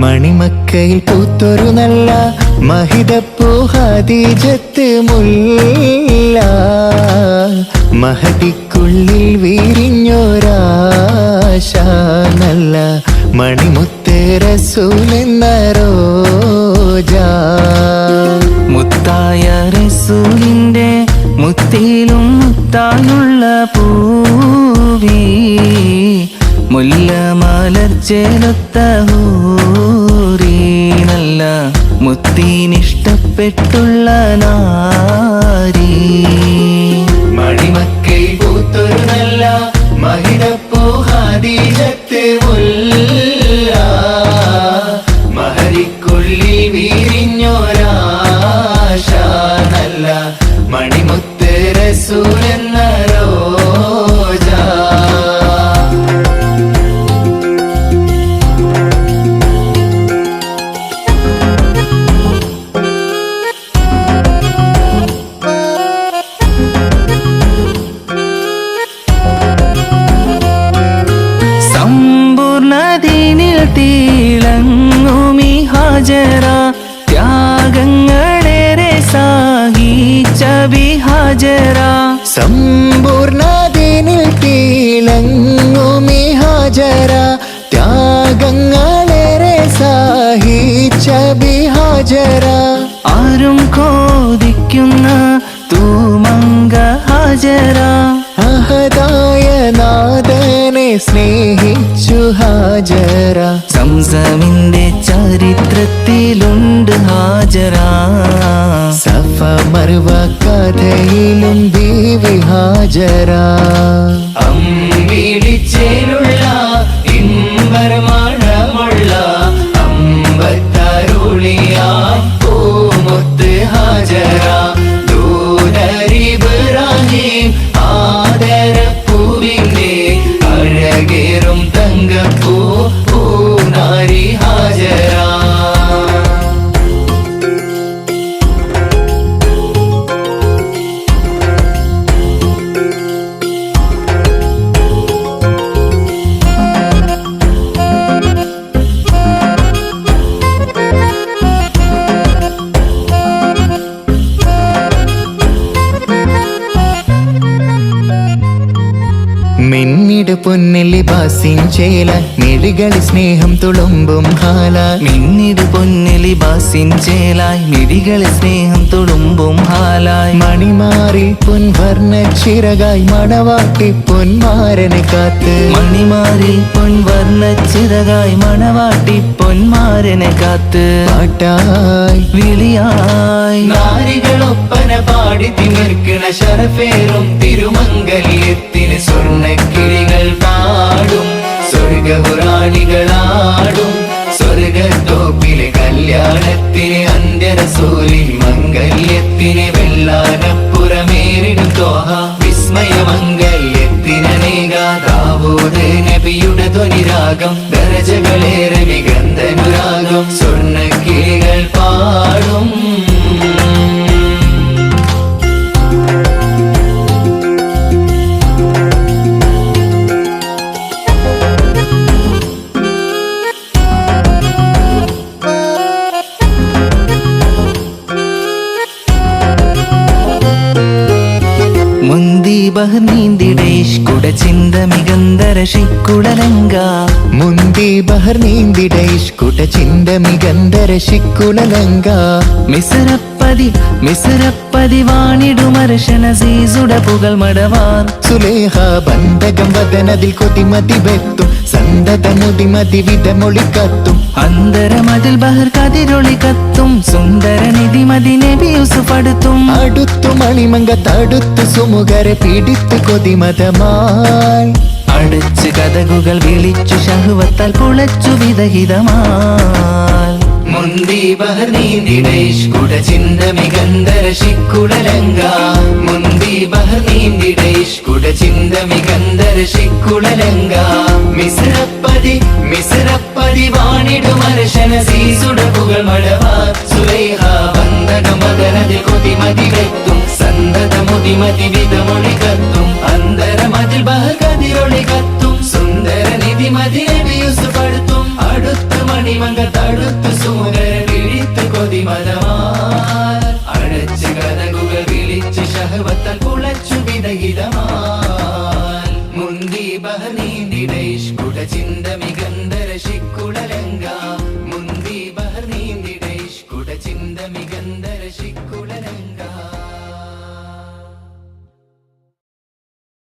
മണിമക്കയിൽ പൂത്തൊരു നല്ല മഹിതപ്പൂ ഖദീജത്ത് മുല്ല മഹദിക്കുള്ളിൽ വീരിഞ്ഞൊരാശ നല്ല മണിമുത്ത് റസൂലെന്ന റോജാ മുത്തായ റസൂലിന്റെ മുത്തിലും മുത്തായുള്ള പൂവി മുല്ല മലർച്ചെലുത്ത ഹൂറി നല്ല മുത്തിനിഷ്ടപ്പെട്ടുള്ള നാരി മണിമക്കയിൽ പൂത്തൊരു നല്ല മഹിതപ്പൂ ഖദീജത്ത് മുല്ല മഹദിക്കുള്ളിൽ വീരിഞ്ഞൊരാശ നല്ല മണിമുത്ത് റസൂലെന്ന റോജാ സമ്പൂർണദീനിൽ തിളങ്ങുമി ഹാജറ ത്യാഗങ്ങളേറെ സാഹിച്ച ബിഹാജറ സമ്പൂർണദീനിൽ തിളങ്ങുമി ഹാജറ ത്യാഗങ്ങളേറെ സഹിച്ച ബിഹാജറ ആരും കോതിക്കുന്ന തൂമങ്ക ഹാജറ അഹദായ നാഥനെ സ്നേഹിച്ചു ഹാജറ സംസമിന്റെ ചരിത്രത്തിലുണ്ട് ഹാജറ സഫ മർവ കഥയിലും ബീവി ഹാജറ അമ്പിളിച്ചേലുള്ള ഇമ്പരമണമുള്ള അമ്പത്തരുളിയായി പൂമുത്ത് ഹാജര ദൂതരിബ്രാഹിം ആദരപ്പൂവിന്റെ അഴകേറും തങ്കപ്പൂ പൂനാരി ഹാജര മിന്നിട് പൊന്നിലി ബാസിൻ ചേല മിഴികളി സ്നേഹം തുളുമ്പും ഹാല മിന്നിട് പൊന്നിലി ബാസിൻ ചേലായി മിഴികളി സ്നേഹം തുളുമ്പും ഹാലായി മണിമാറിൽ പൊൻവർണ്ണ ചിറകായി മണവാട്ടി പൊന്മാരനെ കാത്ത് മണിമാറിൽ പൊൻവർണ്ണ ചിറകായി മണവാട്ടി പൊന്മാരനെ കാത്ത് പാട്ടായി വിളിയായി നാരികളൊപ്പന പാടി തിമിർക്കണ ശരഫേറും തിരുമംഗല്യത്തിന് സ്വർണ്ണക്കിളികൾ പാടും സ്വർഗപുരാണികളാടും സ്വർഗത്തോപ്പിലെ കല്യാണത്തിന് അന്ത്യരസൂലിൻ മംഗല്യത്തിന് വെള്ളാനപ്പുറമേറിടും തോഹ വിസ്മയമംഗല്യത്തിനേകാദാവൂദ് നബിയുടെ ധ്വനിരാഗം ദരജകളേറെ വിഗന്ധനുരാഗം സ്വർണ്ണക്കിളികൾ പാടും മുന്തി ബഹ്നീന്തിടേഷ് കുട ചിന്ത മികന്തരശിക്കുടലങ്ക മുന്തി ബഹർ നീന്തിടൈഷ് കുട ചിന്ത മികന്തരശിക്കുളലങ്ക മിസരപ്പതി വാണിടുമർശന സീസുട പുകൾ മടവാർ സുലേഹ ബന്ധകം വദനതിൽ കൊതിമതി വെത്തും സന്തത മുതിമതി വിധമൊളി കത്തും അന്തരമതിൽ ബഹർ കതിരൊളി കത്തും സുന്ദര നിധിമതി നബി യൂസുഫ് അടുത്തും അടുത്തു മണിമങ്ക തടുത്തു സുമുഖരെ പിടിത്തു കൊതിമതമായി അടച്ച് കഥകുകൾ വിളിച്ചു ശഹുവത്താൽ പുളച്ചു വിദഹിതമാൽ മുന്തി ബഹർ നീന്തിടൈഷ് കുട ചിന്ത മികന്തരശിക്കുളലങ്ക മുന്തി ബഹർ നീന്തിടൈഷ് കുട ചിന്ത മികന്തരശിക്കുളലങ്ക മിസരപ്പതി വാണിടുമർശന സീസുട പുകൾ മടവാർ സുലൈഹ ബന്ധകം വദനതിൽ കൊതിമതി വെത്തും സന്തത മുതിമതി വിധമൊളി കത്തും അന്തരമതിൽ ബഹർ കതിരൊളി കത്തും സുന്ദര നിധിമതി നബി യൂസുഫ് അടുത്തും അടുത്തു മണി മങ്ക തടുത്തു സുന്ദരൻ വിളിത്തു കൊതിമതമാൽ അടച്ച് കഥകുകൾ വിളിച്ച് ഷഹവത്താൽ കുളച്ചു വിതഹിതമാൽ മുന്തി ബഹനീന്തിട ഇഷ്കുട ചിന്ത